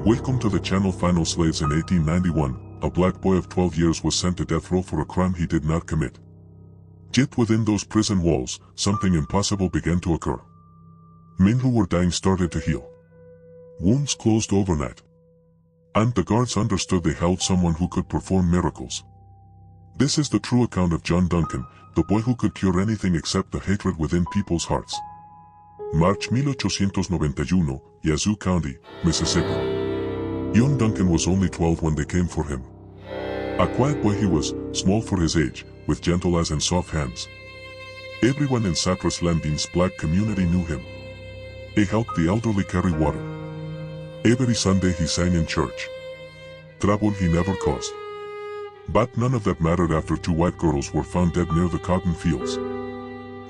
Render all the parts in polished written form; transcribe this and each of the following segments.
Welcome to the channel. Final slaves. In 1891, a black boy of 12 years was sent to death row for a crime he did not commit. Yet within those prison walls, something impossible began to occur. Men who were dying started to heal. Wounds closed overnight. And the guards understood they held someone who could perform miracles. This is the true account of John Duncan, the boy who could cure anything except the hatred within people's hearts. March 1891, Yazoo County, Mississippi. Young Duncan was only 12 when they came for him. A quiet boy he was, small for his age, with gentle eyes and soft hands. Everyone in Cypress Landing's black community knew him. He helped the elderly carry water. Every Sunday he sang in church. Trouble he never caused. But none of that mattered after two white girls were found dead near the cotton fields.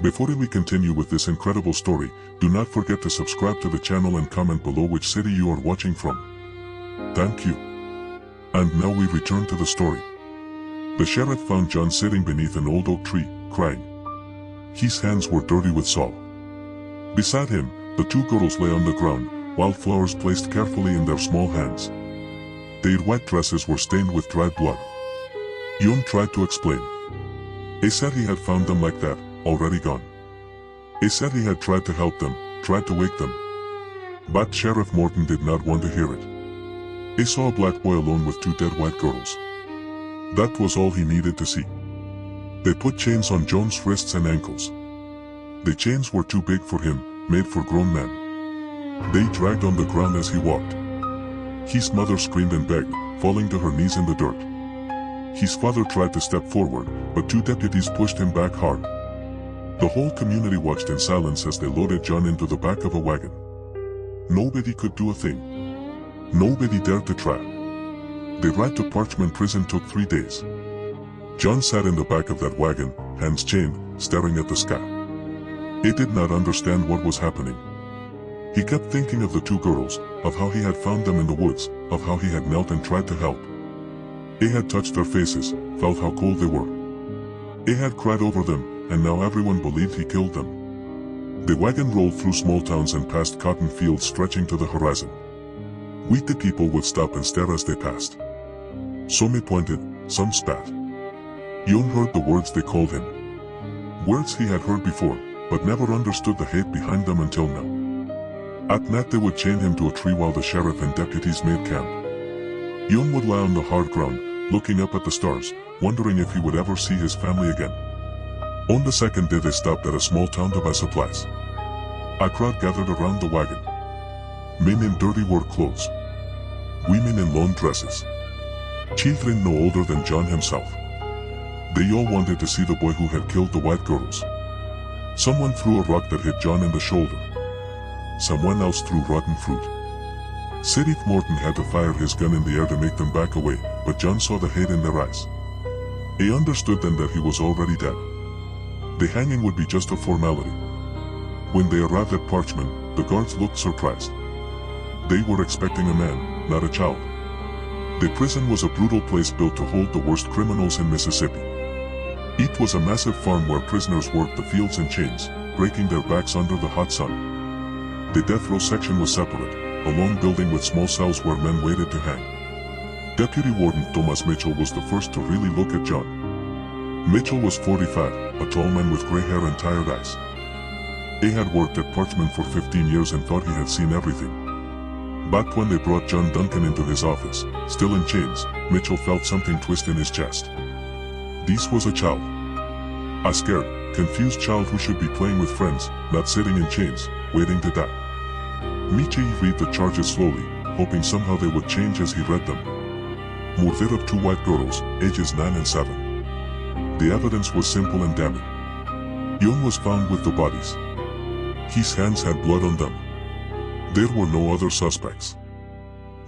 Before we continue with this incredible story, do not forget to subscribe to the channel and comment below which city you are watching from. Thank you. And now we return to the story. The sheriff found John sitting beneath an old oak tree, crying. His hands were dirty with salt. Beside him, the two girls lay on the ground, wildflowers placed carefully in their small hands. Their white dresses were stained with dried blood. John tried to explain. He said he had found them like that, already gone. He said he had tried to help them, tried to wake them. But Sheriff Morton did not want to hear it. He saw a black boy alone with two dead white girls. That was all he needed to see. They put chains on John's wrists and ankles. The chains were too big for him, made for grown men. They dragged on the ground as he walked. His mother screamed and begged, falling to her knees in the dirt. His father tried to step forward, but two deputies pushed him back hard. The whole community watched in silence as they loaded John into the back of a wagon. Nobody could do a thing. Nobody dared to try. The ride to Parchment Prison took 3 days. John sat in the back of that wagon, hands chained, staring at the sky. He did not understand what was happening. He kept thinking of the two girls, of how he had found them in the woods, of how he had knelt and tried to help. He had touched their faces, felt how cold they were. He had cried over them, and now everyone believed he killed them. The wagon rolled through small towns and past cotton fields stretching to the horizon. Weepy people would stop and stare as they passed. Some pointed, some spat. John heard the words they called him. Words he had heard before, but never understood the hate behind them until now. At night they would chain him to a tree while the sheriff and deputies made camp. John would lie on the hard ground, looking up at the stars, wondering if he would ever see his family again. On the second day they stopped at a small town to buy supplies. A crowd gathered around the wagon. Men in dirty work clothes. Women in long dresses. Children no older than John himself. They all wanted to see the boy who had killed the white girls. Someone threw a rock that hit John in the shoulder. Someone else threw rotten fruit. Sheriff Morton had to fire his gun in the air to make them back away, but John saw the hate in their eyes. He understood then that he was already dead. The hanging would be just a formality. When they arrived at Parchment, the guards looked surprised. They were expecting a man, not a child. The prison was a brutal place built to hold the worst criminals in Mississippi. It was a massive farm where prisoners worked the fields in chains, breaking their backs under the hot sun. The death row section was separate, a long building with small cells where men waited to hang. Deputy Warden Thomas Mitchell was the first to really look at John. Mitchell was 45, a tall man with gray hair and tired eyes. He had worked at Parchment for 15 years and thought he had seen everything. But when they brought John Duncan into his office, still in chains, Mitchell felt something twist in his chest. This was a child. A scared, confused child who should be playing with friends, not sitting in chains, waiting to die. Mitchell read the charges slowly, hoping somehow they would change as he read them. Murder of two white girls, ages 9 and 7. The evidence was simple and damning. John was found with the bodies. His hands had blood on them. There were no other suspects.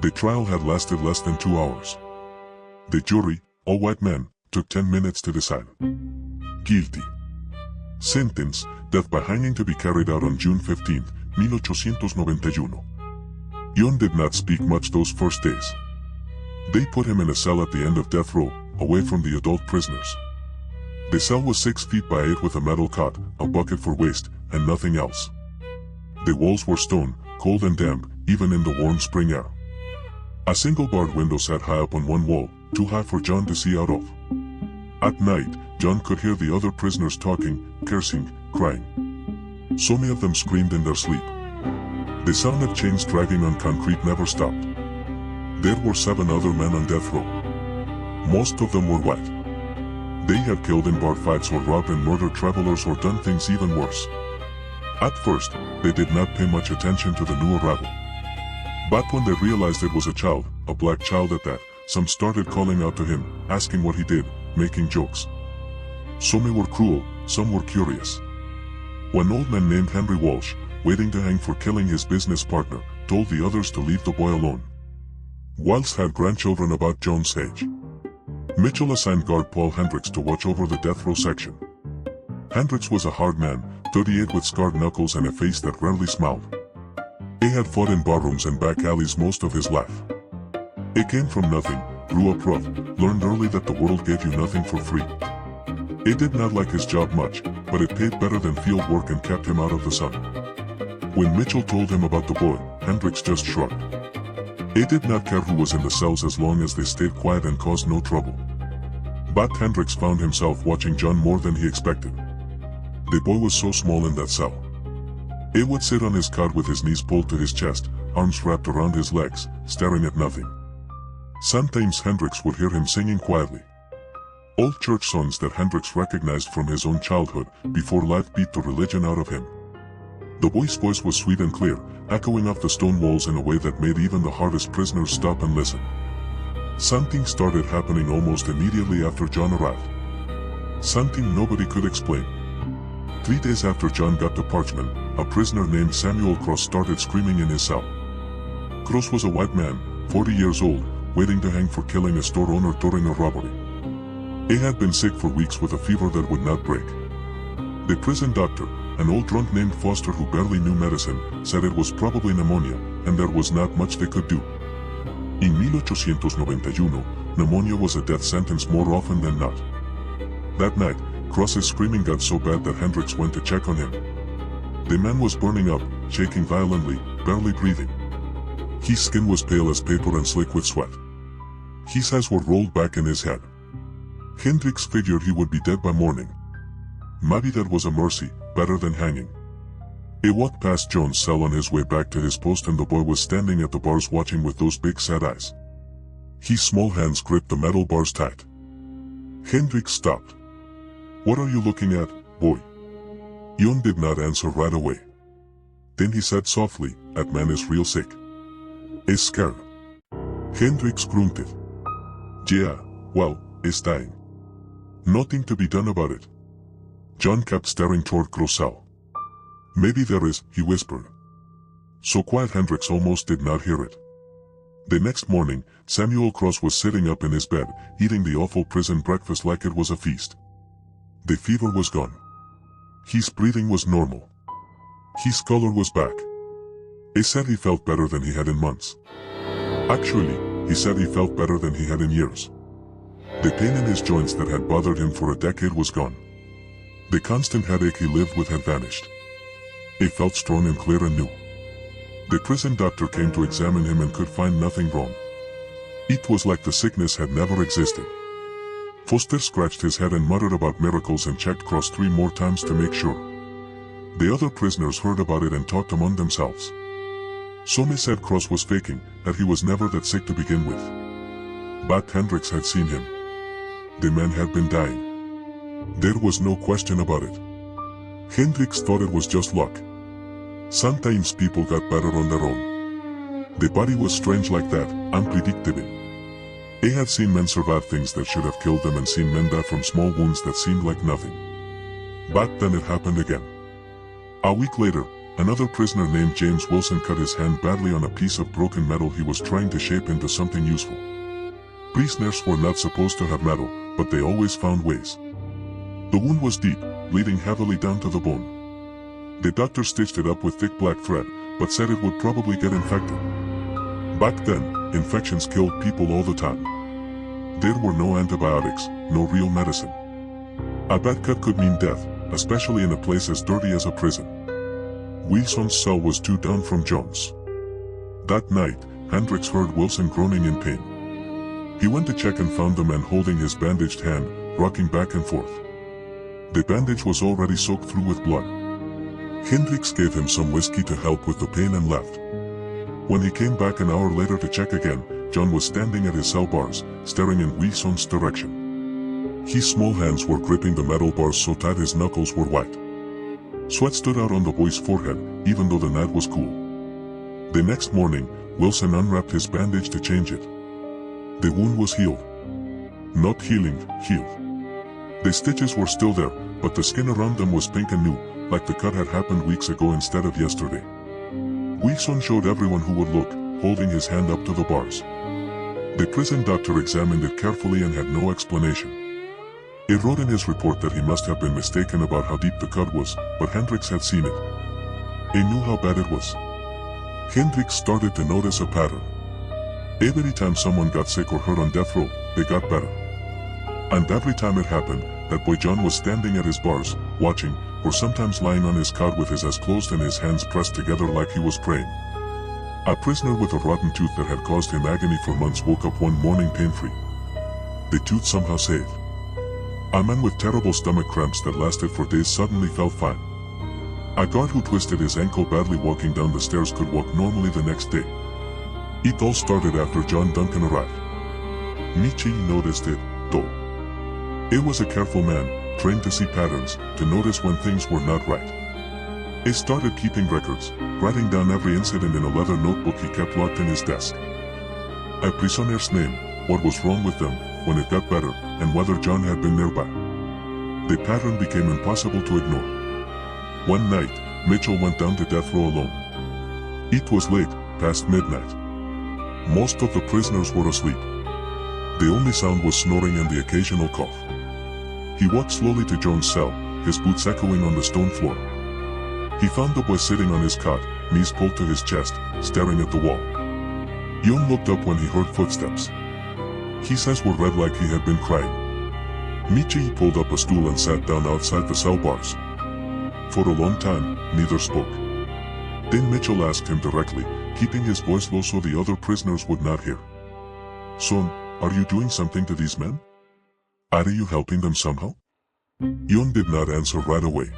The trial had lasted less than 2 hours. The jury, all white men, took 10 minutes to decide. Guilty. Sentence, death by hanging to be carried out on June 15, 1891. John did not speak much those first days. They put him in a cell at the end of death row, away from the adult prisoners. The cell was 6 feet by 8 with a metal cot, a bucket for waste, and nothing else. The walls were stone, cold and damp, even in the warm spring air. A single barred window sat high up on one wall, too high for John to see out of. At night, John could hear the other prisoners talking, cursing, crying. So many of them screamed in their sleep. The sound of chains dragging on concrete never stopped. There were 7 other men on death row. Most of them were white. They had killed in bar fights or robbed and murdered travelers or done things even worse. At first, they did not pay much attention to the new arrival. But when they realized it was a child, a black child at that, some started calling out to him, asking what he did, making jokes. Some were cruel, some were curious. One old man named Henry Walsh, waiting to hang for killing his business partner, told the others to leave the boy alone. Walsh had grandchildren about John's age. Mitchell assigned guard Paul Hendricks to watch over the death row section. Hendricks was a hard man, 38 with scarred knuckles and a face that rarely smiled. He had fought in barrooms and back alleys most of his life. He came from nothing, grew up rough, learned early that the world gave you nothing for free. He did not like his job much, but it paid better than field work and kept him out of the sun. When Mitchell told him about the boy, Hendricks just shrugged. He did not care who was in the cells as long as they stayed quiet and caused no trouble. But Hendricks found himself watching John more than he expected. The boy was so small in that cell. He would sit on his cot with his knees pulled to his chest, arms wrapped around his legs, staring at nothing. Sometimes Hendricks would hear him singing quietly. Old church songs that Hendricks recognized from his own childhood, before life beat the religion out of him. The boy's voice was sweet and clear, echoing off the stone walls in a way that made even the hardest prisoners stop and listen. Something started happening almost immediately after John arrived. Something nobody could explain. 3 days after John got to Parchment, a prisoner named Samuel Cross started screaming in his cell. Cross was a white man, 40 years old, waiting to hang for killing a store owner during a robbery. He had been sick for weeks with a fever that would not break. The prison doctor, an old drunk named Foster who barely knew medicine, said it was probably pneumonia, and there was not much they could do. In 1891, pneumonia was a death sentence more often than not. That night, Cross's screaming got so bad that Hendricks went to check on him. The man was burning up, shaking violently, barely breathing. His skin was pale as paper and slick with sweat. His eyes were rolled back in his head. Hendricks figured he would be dead by morning. Maybe that was a mercy, better than hanging. He walked past John's cell on his way back to his post and the boy was standing at the bars watching with those big sad eyes. His small hands gripped the metal bars tight. Hendricks stopped. "What are you looking at, boy?" John did not answer right away. Then he said softly, "That man is real sick. He's scared." Hendricks grunted. "Yeah, well, he's dying. Nothing to be done about it." John kept staring toward Cross' cell. "Maybe there is," he whispered. So quiet Hendricks almost did not hear it. The next morning, Samuel Cross was sitting up in his bed, eating the awful prison breakfast like it was a feast. The fever was gone. His breathing was normal. His color was back. He said he felt better than he had in months. Actually, he said he felt better than he had in years. The pain in his joints that had bothered him for a decade was gone. The constant headache he lived with had vanished. He felt strong and clear and new. The prison doctor came to examine him and could find nothing wrong. It was like the sickness had never existed. Foster scratched his head and muttered about miracles and checked Cross 3 more times to make sure. The other prisoners heard about it and talked among themselves. Some said Cross was faking, that he was never that sick to begin with. But Hendricks had seen him. The man had been dying. There was no question about it. Hendricks thought it was just luck. Sometimes people got better on their own. The body was strange like that, unpredictable. He had seen men survive things that should have killed them and seen men die from small wounds that seemed like nothing. But then it happened again. A week later, another prisoner named James Wilson cut his hand badly on a piece of broken metal he was trying to shape into something useful. Prisoners were not supposed to have metal, but they always found ways. The wound was deep, bleeding heavily down to the bone. The doctor stitched it up with thick black thread, but said it would probably get infected. Back then, infections killed people all the time. There were no antibiotics, no real medicine. A bad cut could mean death, especially in a place as dirty as a prison. Wilson's cell was 2 down from John's. That night, Hendricks heard Wilson groaning in pain. He went to check and found the man holding his bandaged hand, rocking back and forth. The bandage was already soaked through with blood. Hendricks gave him some whiskey to help with the pain and left. When he came back an hour later to check again, John was standing at his cell bars, staring in Wilson's direction. His small hands were gripping the metal bars so tight his knuckles were white. Sweat stood out on the boy's forehead, even though the night was cool. The next morning, Wilson unwrapped his bandage to change it. The wound was healed. Not healing, healed. The stitches were still there, but the skin around them was pink and new, like the cut had happened weeks ago instead of yesterday. Wilson showed everyone who would look, holding his hand up to the bars. The prison doctor examined it carefully and had no explanation. He wrote in his report that he must have been mistaken about how deep the cut was, but Hendricks had seen it. He knew how bad it was. Hendricks started to notice a pattern. Every time someone got sick or hurt on death row, they got better. And every time it happened, that boy John was standing at his bars, watching, or sometimes lying on his cot with his eyes closed and his hands pressed together like he was praying. A prisoner with a rotten tooth that had caused him agony for months woke up one morning pain-free. The tooth somehow saved. A man with terrible stomach cramps that lasted for days suddenly felt fine. A guard who twisted his ankle badly walking down the stairs could walk normally the next day. It all started after John Duncan arrived. Michi noticed it, though. He was a careful man, trained to see patterns, to notice when things were not right. He started keeping records, writing down every incident in a leather notebook he kept locked in his desk. A prisoner's name, what was wrong with them, when it got better, and whether John had been nearby. The pattern became impossible to ignore. One night, Mitchell went down to death row alone. It was late, past midnight. Most of the prisoners were asleep. The only sound was snoring and the occasional cough. He walked slowly to John's cell, his boots echoing on the stone floor. He found the boy sitting on his cot, knees pulled to his chest, staring at the wall. Jon looked up when he heard footsteps. His eyes were red like he had been crying. Michi pulled up a stool and sat down outside the cell bars. For a long time, neither spoke. Then Mitchell asked him directly, keeping his voice low so the other prisoners would not hear. "Son, are you doing something to these men? Are you helping them somehow?" Jon did not answer right away.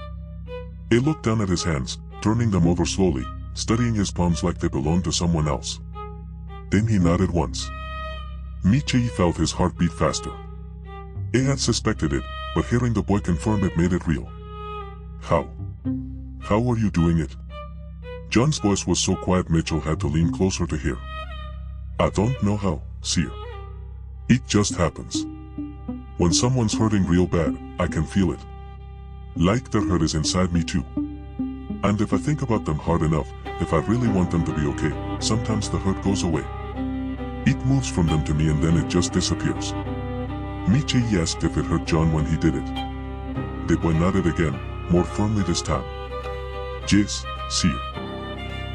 He looked down at his hands, turning them over slowly, studying his palms like they belonged to someone else. Then he nodded once. Michi felt his heart beat faster. He had suspected it, but hearing the boy confirm it made it real. How? How are you doing it? John's voice was so quiet Mitchell had to lean closer to hear. "I don't know how, sir. It just happens. When someone's hurting real bad, I can feel it. Like their hurt is inside me too. And if I think about them hard enough, if I really want them to be okay, sometimes the hurt goes away. It moves from them to me and then it just disappears." Michi asked if it hurt John when he did it. The boy nodded again, more firmly this time. "Yes, sir.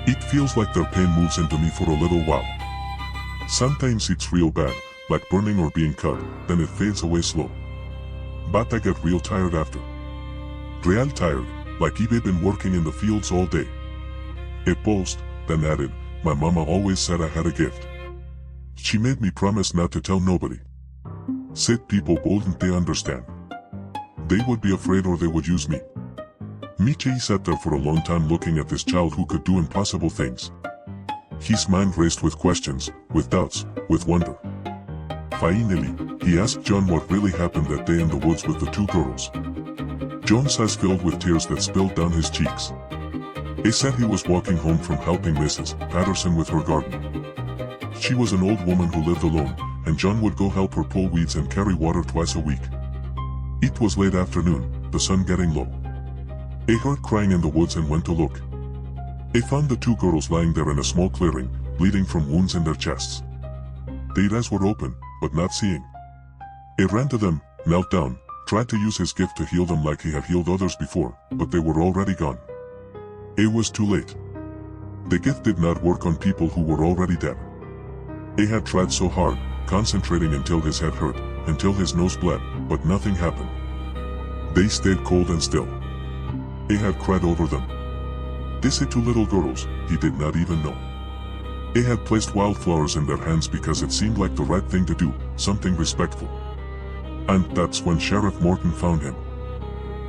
It feels like their pain moves into me for a little while. Sometimes it's real bad, like burning or being cut, then it fades away slow. But I get real tired after. Real tired, like if I've been working in the fields all day." He paused, then added, "My mama always said I had a gift. She made me promise not to tell nobody. Said people wouldn't they understand. They would be afraid or they would use me." Michi sat there for a long time looking at this child who could do impossible things. His mind raced with questions, with doubts, with wonder. Finally, he asked John what really happened that day in the woods with the two girls. John's eyes filled with tears that spilled down his cheeks. He said he was walking home from helping Mrs. Patterson with her garden. She was an old woman who lived alone, and John would go help her pull weeds and carry water twice a week. It was late afternoon, the sun getting low. He heard crying in the woods and went to look. He found the two girls lying there in a small clearing, bleeding from wounds in their chests. Their eyes were open, but not seeing. He ran to them, knelt down, tried to use his gift to heal them like he had healed others before, but they were already gone. It was too late. The gift did not work on people who were already dead. He had tried so hard, concentrating until his head hurt, until his nose bled, but nothing happened. They stayed cold and still. He had cried over them. These two little girls, he did not even know. They had placed wildflowers in their hands because it seemed like the right thing to do, something respectful. And that's when Sheriff Morton found him.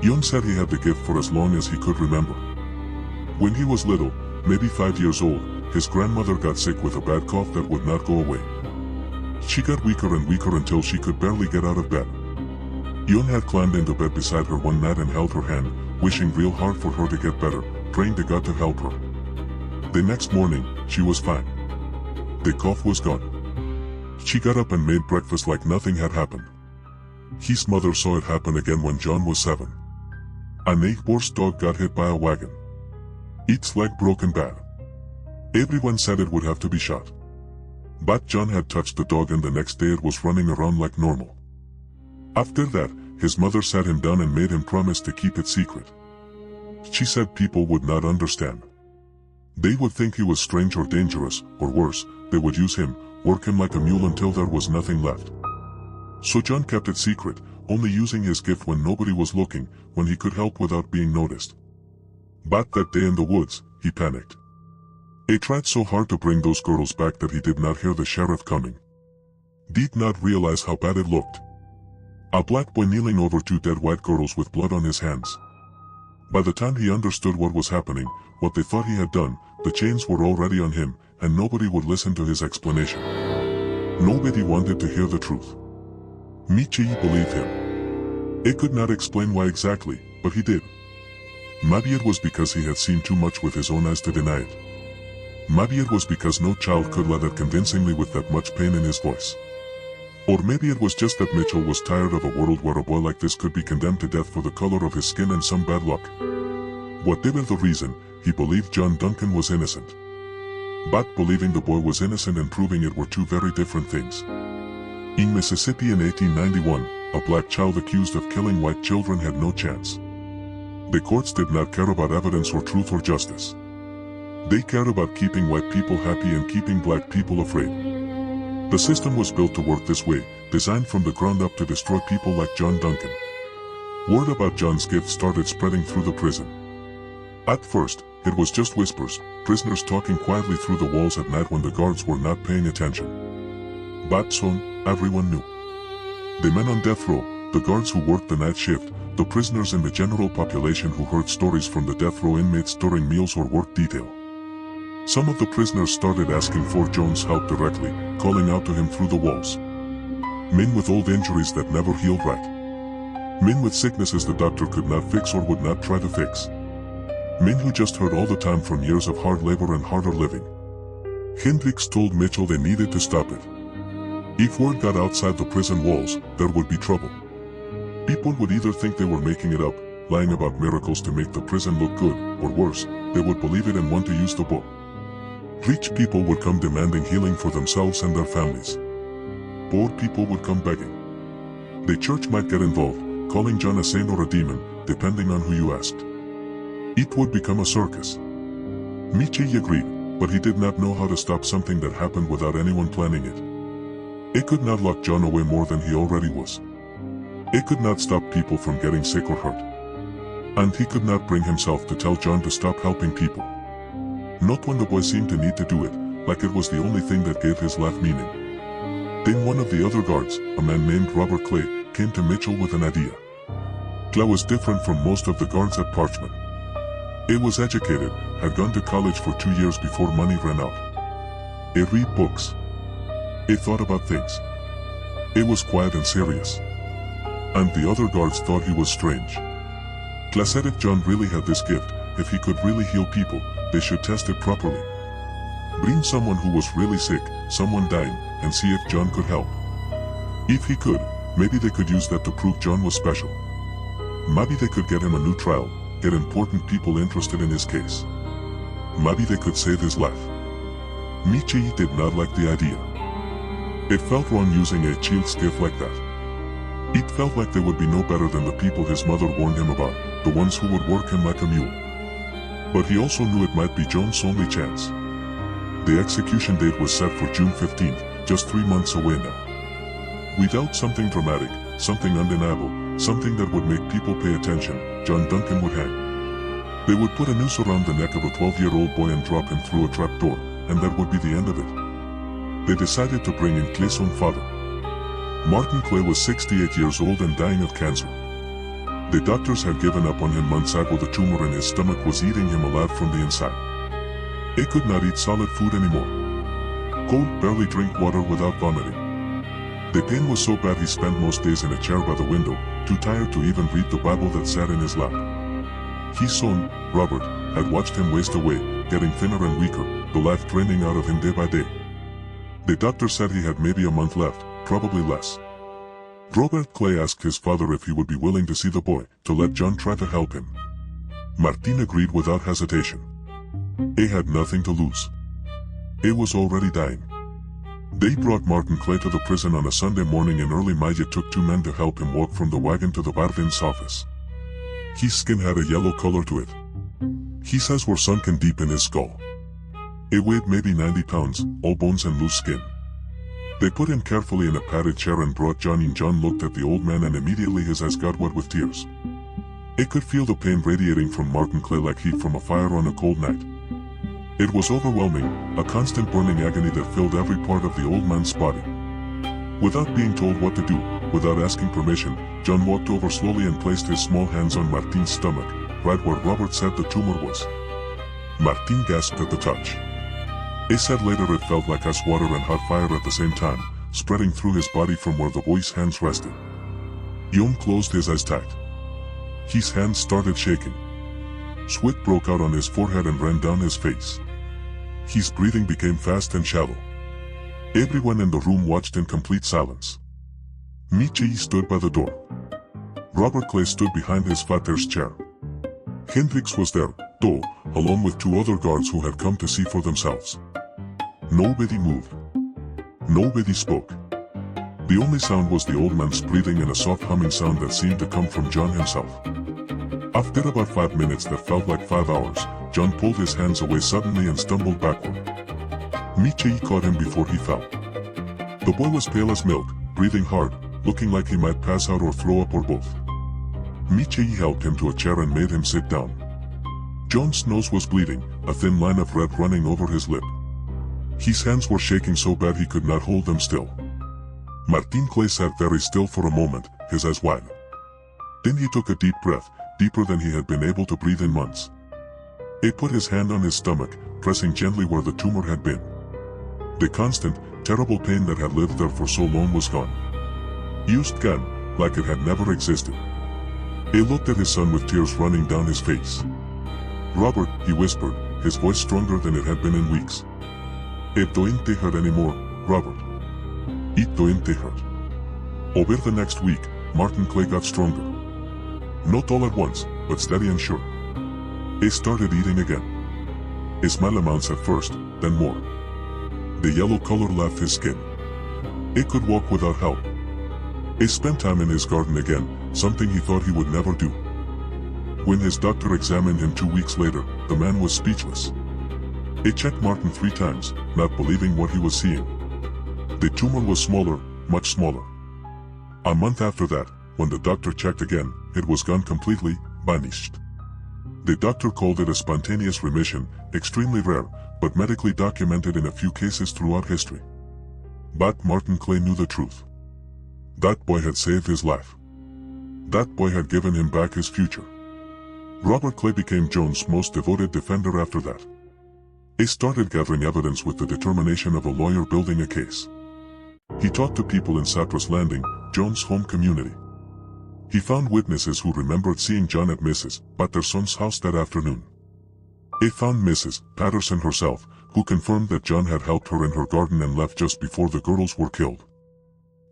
Young said he had the gift for as long as he could remember. When he was little, maybe 5 years old, his grandmother got sick with a bad cough that would not go away. She got weaker and weaker until she could barely get out of bed. Young had climbed into bed beside her one night and held her hand, wishing real hard for her to get better, praying to God to help her. The next morning, she was fine. The cough was gone. She got up and made breakfast like nothing had happened. His mother saw it happen again when John was 7. A neighbor's dog got hit by a wagon. Its leg broken bad. Everyone said it would have to be shot. But John had touched the dog and the next day it was running around like normal. After that, his mother sat him down and made him promise to keep it secret. She said people would not understand. They would think he was strange or dangerous, or worse, they would use him, work him like a mule until there was nothing left. So John kept it secret, only using his gift when nobody was looking, when he could help without being noticed. But that day in the woods, he panicked. He tried so hard to bring those girls back that he did not hear the sheriff coming. Did not realize how bad it looked. A black boy kneeling over 2 dead white girls with blood on his hands. By the time he understood what was happening, what they thought he had done, the chains were already on him, and nobody would listen to his explanation. Nobody wanted to hear the truth. Michi believed him. He could not explain why exactly, but he did. Maybe it was because he had seen too much with his own eyes to deny it. Maybe it was because no child could lie that convincingly with that much pain in his voice. Or maybe it was just that Mitchell was tired of a world where a boy like this could be condemned to death for the color of his skin and some bad luck. Whatever the reason, he believed John Duncan was innocent. But believing the boy was innocent and proving it were two very different things. In Mississippi in 1891, a black child accused of killing white children had no chance. The courts did not care about evidence or truth or justice. They cared about keeping white people happy and keeping black people afraid. The system was built to work this way, designed from the ground up to destroy people like John Duncan. Word about John's gift started spreading through the prison. At first, it was just whispers, prisoners talking quietly through the walls at night when the guards were not paying attention. But soon, everyone knew. The men on death row, the guards who worked the night shift, the prisoners and the general population who heard stories from the death row inmates during meals or work detail. Some of the prisoners started asking for John's help directly, calling out to him through the walls. Men with old injuries that never healed right. Men with sicknesses the doctor could not fix or would not try to fix. Men who just heard all the time from years of hard labor and harder living. Hendricks told Mitchell they needed to stop it. If word got outside the prison walls, there would be trouble. People would either think they were making it up, lying about miracles to make the prison look good, or worse, they would believe it and want to use the book. Rich people would come demanding healing for themselves and their families. Poor people would come begging. The church might get involved, calling John a saint or a demon, depending on who you asked. It would become a circus. Michi agreed, but he did not know how to stop something that happened without anyone planning it. It could not lock John away more than he already was. It could not stop people from getting sick or hurt. And he could not bring himself to tell John to stop helping people. Not when the boy seemed to need to do it, like it was the only thing that gave his life meaning. Then one of the other guards, a man named Robert Clay, came to Mitchell with an idea. Clay was different from most of the guards at Parchment. He was educated, had gone to college for 2 years before money ran out. He read books. He thought about things. He was quiet and serious. And the other guards thought he was strange. Clay said if John really had this gift, if he could really heal people, they should test it properly. Bring someone who was really sick, someone dying, and see if John could help. If he could, maybe they could use that to prove John was special. Maybe they could get him a new trial, get important people interested in his case. Maybe they could save his life. Michi did not like the idea. It felt wrong using a child's gift like that. It felt like they would be no better than the people his mother warned him about, the ones who would work him like a mule. But he also knew it might be John's only chance. The execution date was set for June 15th, just 3 months away now. Without something dramatic, something undeniable, something that would make people pay attention, John Duncan would hang. They would put a noose around the neck of a 12-year-old boy and drop him through a trapdoor, and that would be the end of it. They decided to bring in Clay's own father. Martin Clay was 68 years old and dying of cancer. The doctors had given up on him months ago. The tumor in his stomach was eating him alive from the inside. He could not eat solid food anymore. Could barely drink water without vomiting. The pain was so bad he spent most days in a chair by the window, too tired to even read the Bible that sat in his lap. His son, Robert, had watched him waste away, getting thinner and weaker, the life draining out of him day by day. The doctor said he had maybe a month left, probably less. Robert Clay asked his father if he would be willing to see the boy, to let John try to help him. Martin agreed without hesitation. He had nothing to lose. He was already dying. They brought Martin Clay to the prison on a Sunday morning in early May. It took two men to help him walk from the wagon to the warden's office. His skin had a yellow color to it. His eyes were sunken deep in his skull. He weighed maybe 90 pounds, all bones and loose skin. They put him carefully in a padded chair and brought John in. John looked at the old man and immediately his eyes got wet with tears. He could feel the pain radiating from Martin Clay like heat from a fire on a cold night. It was overwhelming, a constant burning agony that filled every part of the old man's body. Without being told what to do, without asking permission, John walked over slowly and placed his small hands on Martin's stomach, right where Robert said the tumor was. Martin gasped at the touch. He said later it felt like ice water and hot fire at the same time, spreading through his body from where the boy's hands rested. John closed his eyes tight. His hands started shaking. Sweat broke out on his forehead and ran down his face. His breathing became fast and shallow. Everyone in the room watched in complete silence. Michi stood by the door. Robert Clay stood behind his father's chair. Hendricks was there, though, along with two other guards who had come to see for themselves. Nobody moved. Nobody spoke. The only sound was the old man's breathing and a soft humming sound that seemed to come from John himself. After about 5 minutes that felt like 5 hours, John pulled his hands away suddenly and stumbled backward. Michi caught him before he fell. The boy was pale as milk, breathing hard, looking like he might pass out or throw up or both. Michi helped him to a chair and made him sit down. John's nose was bleeding, a thin line of red running over his lip. His hands were shaking so bad he could not hold them still. Martin Clay sat very still for a moment, his eyes wide. Then he took a deep breath, deeper than he had been able to breathe in months. He put his hand on his stomach, pressing gently where the tumor had been. The constant, terrible pain that had lived there for so long was gone. Used gone, like it had never existed. He looked at his son with tears running down his face. "Robert," he whispered, his voice stronger than it had been in weeks. "It don't hurt anymore, Robert. It don't hurt." Over the next week, Martin Clay got stronger. Not all at once, but steady and sure. He started eating again. A small amounts at first, then more. The yellow color left his skin. He could walk without help. He spent time in his garden again, something he thought he would never do. When his doctor examined him 2 weeks later, the man was speechless. He checked Martin 3 times, not believing what he was seeing. The tumor was smaller, much smaller. A month after that, when the doctor checked again, it was gone completely, vanished. The doctor called it a spontaneous remission, extremely rare, but medically documented in a few cases throughout history. But Martin Clay knew the truth. That boy had saved his life. That boy had given him back his future. Robert Clay became John's most devoted defender after that. He started gathering evidence with the determination of a lawyer building a case. He talked to people in Cypress Landing, John's home community. He found witnesses who remembered seeing John at Mrs. Patterson's house that afternoon. He found Mrs. Patterson herself, who confirmed that John had helped her in her garden and left just before the girls were killed.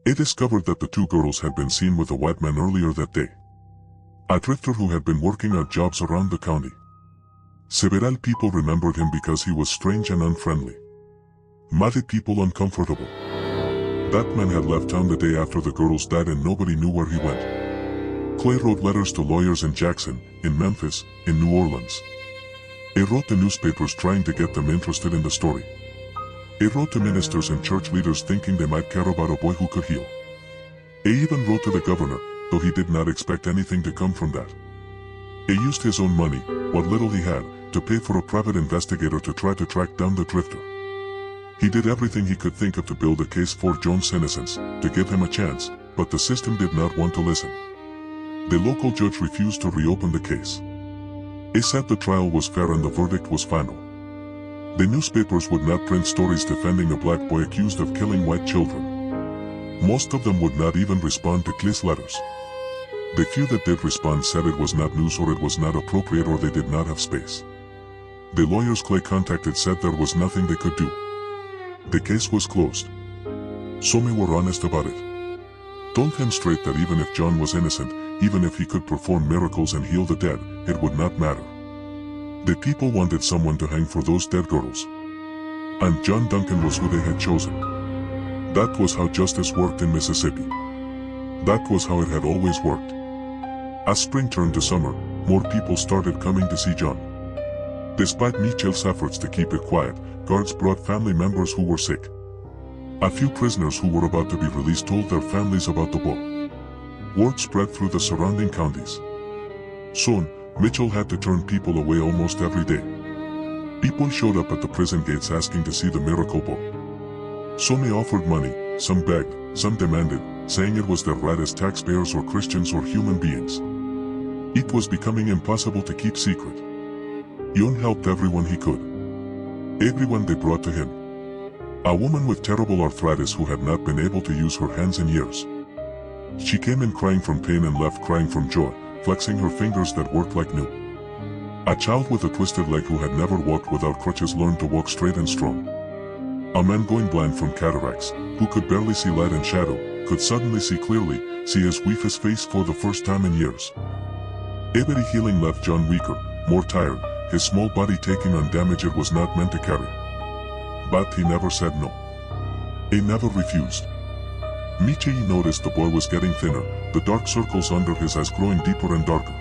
He discovered that the 2 girls had been seen with a white man earlier that day. A drifter who had been working odd jobs around the county. Several people remembered him because he was strange and unfriendly. Made people uncomfortable. That man had left town the day after the girls died and nobody knew where he went. Clay wrote letters to lawyers in Jackson, in Memphis, in New Orleans. He wrote to newspapers trying to get them interested in the story. He wrote to ministers and church leaders thinking they might care about a boy who could heal. He even wrote to the governor, though he did not expect anything to come from that. He used his own money, what little he had, to pay for a private investigator to try to track down the drifter. He did everything he could think of to build a case for John's innocence, to give him a chance, but the system did not want to listen. The local judge refused to reopen the case. He said the trial was fair and the verdict was final. The newspapers would not print stories defending a black boy accused of killing white children. Most of them would not even respond to Clay's letters. The few that did respond said it was not news or it was not appropriate or they did not have space. The lawyers Clay contacted said there was nothing they could do. The case was closed. Some were honest about it. Told him straight that even if John was innocent, even if he could perform miracles and heal the dead, it would not matter. The people wanted someone to hang for those dead girls. And John Duncan was who they had chosen. That was how justice worked in Mississippi. That was how it had always worked. As spring turned to summer, more people started coming to see John. Despite Mitchell's efforts to keep it quiet, guards brought family members who were sick. A few prisoners who were about to be released told their families about the boy. Word spread through the surrounding counties. Soon, Mitchell had to turn people away almost every day. People showed up at the prison gates asking to see the miracle book. Some offered money, some begged, some demanded, saying it was their right as taxpayers or Christians or human beings. It was becoming impossible to keep secret. Yon helped everyone he could. Everyone they brought to him. A woman with terrible arthritis who had not been able to use her hands in years. She came in crying from pain and left crying from joy, flexing her fingers that worked like new. A child with a twisted leg who had never walked without crutches learned to walk straight and strong. A man going blind from cataracts, who could barely see light and shadow, could suddenly see clearly, see his weave face for the first time in years. Every healing left John weaker, more tired, his small body taking on damage it was not meant to carry. But he never said no. He never refused. Michi noticed the boy was getting thinner, the dark circles under his eyes growing deeper and darker.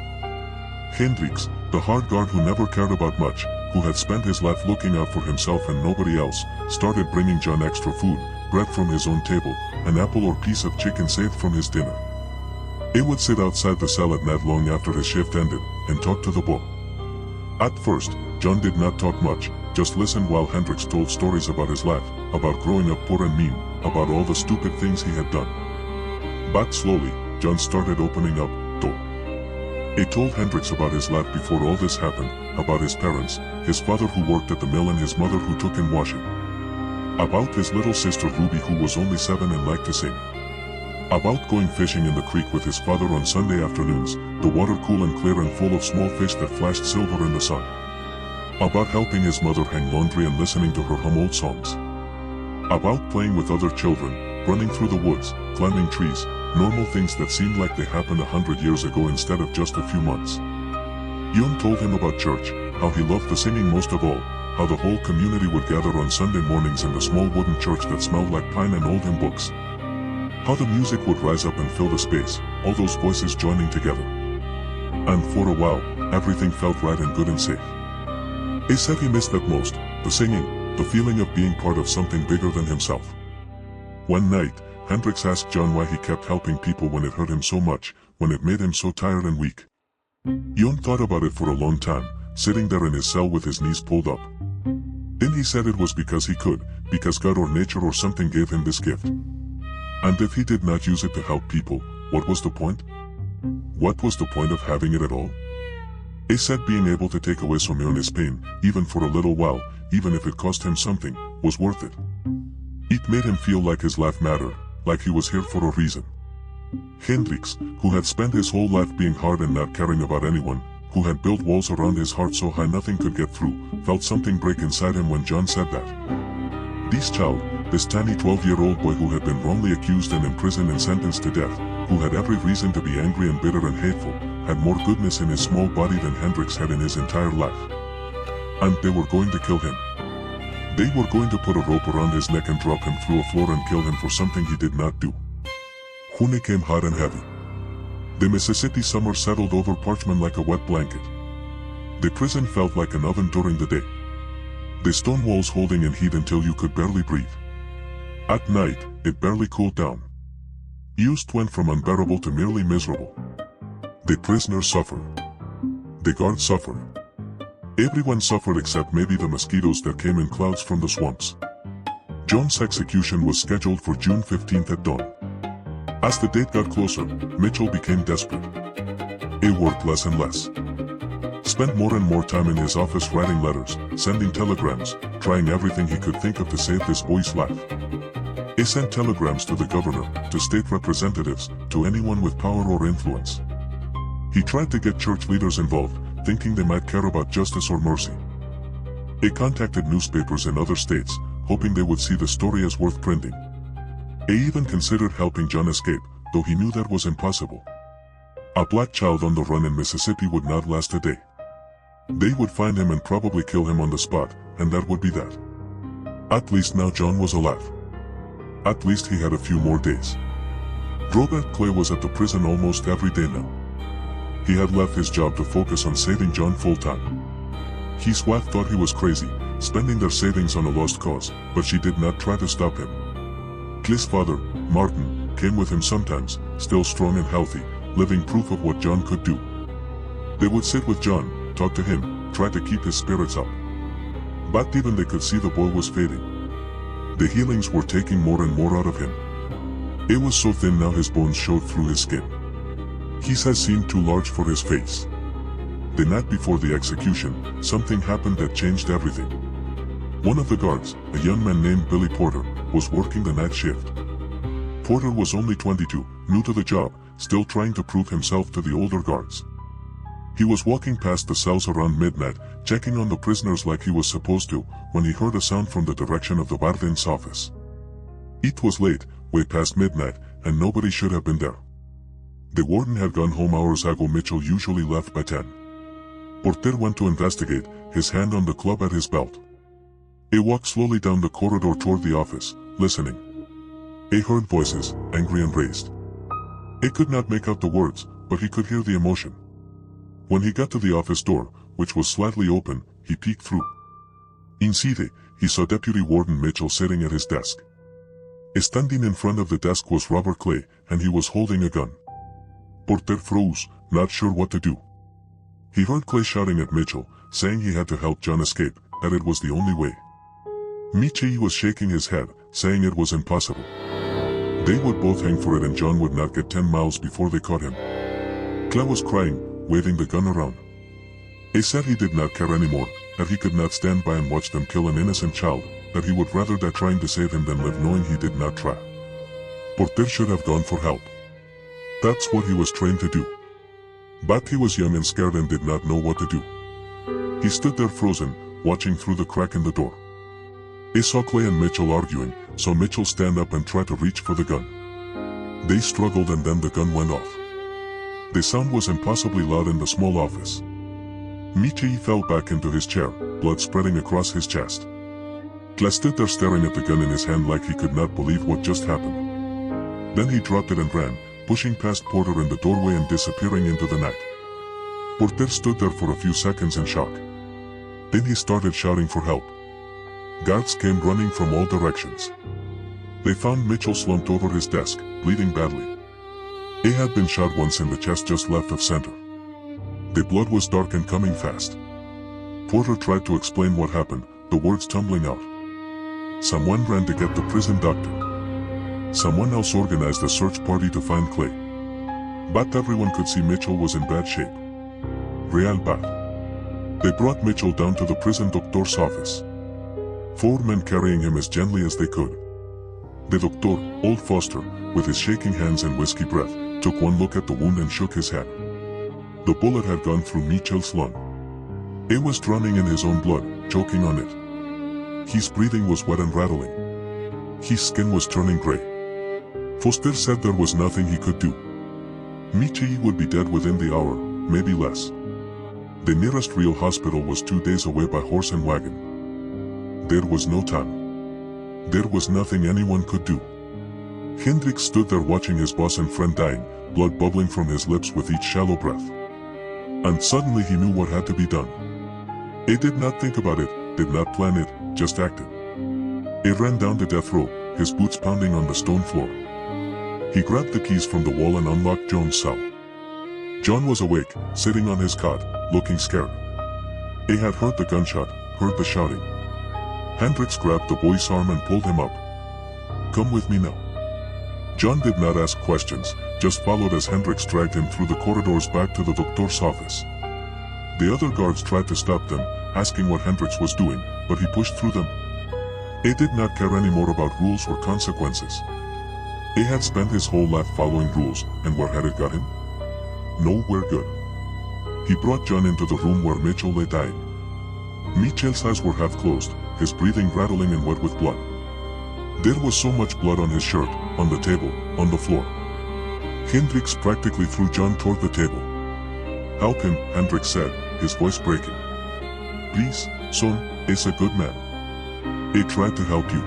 Hendricks, the hard guard who never cared about much, who had spent his life looking out for himself and nobody else, started bringing John extra food, bread from his own table, an apple or piece of chicken saved from his dinner. He would sit outside the cell at night long after his shift ended, and talk to the boy. At first, John did not talk much, just listened while Hendricks told stories about his life, about growing up poor and mean, about all the stupid things he had done. But slowly, John started opening up, though. He told Hendricks about his life before all this happened, about his parents, his father who worked at the mill and his mother who took him washing. About his little sister Ruby who was only 7 and liked to sing. About going fishing in the creek with his father on Sunday afternoons, the water cool and clear and full of small fish that flashed silver in the sun. About helping his mother hang laundry and listening to her hum old songs. About playing with other children, running through the woods, climbing trees, normal things that seemed like they happened 100 years ago instead of just a few months. Yon told him about church, how he loved the singing most of all, how the whole community would gather on Sunday mornings in the small wooden church that smelled like pine and old hymn books. How the music would rise up and fill the space, all those voices joining together. And for a while, everything felt right and good and safe. He said he missed that most, the singing, the feeling of being part of something bigger than himself. One night, Hendricks asked John why he kept helping people when it hurt him so much, when it made him so tired and weak. John thought about it for a long time, sitting there in his cell with his knees pulled up. Then he said it was because he could, because God or nature or something gave him this gift. And if he did not use it to help people, what was the point? What was the point of having it at all? He said being able to take away Someone's pain, even for a little while, even if it cost him something, was worth it. It made him feel like his life mattered, like he was here for a reason. Hendricks, who had spent his whole life being hard and not caring about anyone, who had built walls around his heart so high nothing could get through, felt something break inside him when John said that. This child, this tiny 12-year-old boy who had been wrongly accused and imprisoned and sentenced to death, who had every reason to be angry and bitter and hateful, had more goodness in his small body than Hendricks had in his entire life. And they were going to kill him. They were going to put a rope around his neck and drop him through a floor and kill him for something he did not do. Hune came hot and heavy. The Mississippi summer settled over Parchman like a wet blanket. The prison felt like an oven during the day. The stone walls holding in heat until you could barely breathe. At night, it barely cooled down. Used went from unbearable to merely miserable. The prisoners suffered. The guards suffered. Everyone suffered except maybe the mosquitoes that came in clouds from the swamps. John's execution was scheduled for June 15th at dawn. As the date got closer, Mitchell became desperate. He worked less and less. Spent more and more time in his office writing letters, sending telegrams, trying everything he could think of to save this boy's life. He sent telegrams to the governor, to state representatives, to anyone with power or influence. He tried to get church leaders involved, thinking they might care about justice or mercy. He contacted newspapers in other states, hoping they would see the story as worth printing. He even considered helping John escape, though he knew that was impossible. A black child on the run in Mississippi would not last a day. They would find him and probably kill him on the spot, and that would be that. At least now John was alive. At least he had a few more days. Robert Clay was at the prison almost every day now. He had left his job to focus on saving John full-time. His wife thought he was crazy, spending their savings on a lost cause, but she did not try to stop him. Clay's father, Martin, came with him sometimes, still strong and healthy, living proof of what John could do. They would sit with John, talk to him, try to keep his spirits up. But even they could see the boy was fading. The healings were taking more and more out of him. He was so thin now his bones showed through his skin. His head seemed too large for his face. The night before the execution, something happened that changed everything. One of the guards, a young man named Billy Porter, was working the night shift. Porter was only 22, new to the job, still trying to prove himself to the older guards. He was walking past the cells around midnight, checking on the prisoners like he was supposed to, when he heard a sound from the direction of the warden's office. It was late, way past midnight, and nobody should have been there. The warden had gone home hours ago. Mitchell usually left by 10. Porter went to investigate, his hand on the club at his belt. He walked slowly down the corridor toward the office, listening. He heard voices, angry and raised. He could not make out the words, but he could hear the emotion. When he got to the office door, which was slightly open, he peeked through. Inside, he saw Deputy Warden Mitchell sitting at his desk. Standing in front of the desk was Robert Clay, and he was holding a gun. Porter froze, not sure what to do. He heard Clay shouting at Mitchell, saying he had to help John escape, that it was the only way. Mitchell was shaking his head, saying it was impossible. They would both hang for it and John would not get 10 miles before they caught him. Clay was crying, waving the gun around. He said he did not care anymore, that he could not stand by and watch them kill an innocent child, that he would rather die trying to save him than live knowing he did not try. Porter should have gone for help. That's what he was trained to do. But he was young and scared and did not know what to do. He stood there frozen, watching through the crack in the door. He saw Clay and Mitchell arguing, saw Mitchell stand up and try to reach for the gun. They struggled and then the gun went off. The sound was impossibly loud in the small office. Mitchell fell back into his chair, blood spreading across his chest. Clay stood there staring at the gun in his hand like he could not believe what just happened. Then he dropped it and ran, pushing past Porter in the doorway and disappearing into the night. Porter stood there for a few seconds in shock. Then he started shouting for help. Guards came running from all directions. They found Mitchell slumped over his desk, bleeding badly. He had been shot once in the chest just left of center. The blood was dark and coming fast. Porter tried to explain what happened, the words tumbling out. Someone ran to get the prison doctor. Someone else organized a search party to find Clay. But everyone could see Mitchell was in bad shape. Real bad. They brought Mitchell down to the prison doctor's office. 4 men carrying him as gently as they could. The doctor, old Foster, with his shaking hands and whiskey breath, took one look at the wound and shook his head. The bullet had gone through Mitchell's lung. He was drowning in his own blood, choking on it. His breathing was wet and rattling. His skin was turning gray. Foster said there was nothing he could do. Mitchell would be dead within the hour, maybe less. The nearest real hospital was 2 days away by horse and wagon. There was no time. There was nothing anyone could do. Hendricks stood there watching his boss and friend dying, blood bubbling from his lips with each shallow breath. And suddenly he knew what had to be done. He did not think about it, did not plan it, just acted. He ran down the death row, his boots pounding on the stone floor. He grabbed the keys from the wall and unlocked John's cell. John was awake, sitting on his cot, looking scared. He had heard the gunshot, heard the shouting. Hendricks grabbed the boy's arm and pulled him up. "Come with me now." John did not ask questions, just followed as Hendricks dragged him through the corridors back to the doctor's office. The other guards tried to stop them, asking what Hendricks was doing, but he pushed through them. He did not care anymore about rules or consequences. He had spent his whole life following rules, and where had it got him? Nowhere good. He brought John into the room where Mitchell lay dying. Mitchell's eyes were half closed, his breathing rattling and wet with blood. There was so much blood on his shirt, on the table, on the floor. Hendricks practically threw John toward the table. "Help him," Hendricks said, his voice breaking. "Please, son, he's a good man. He tried to help you.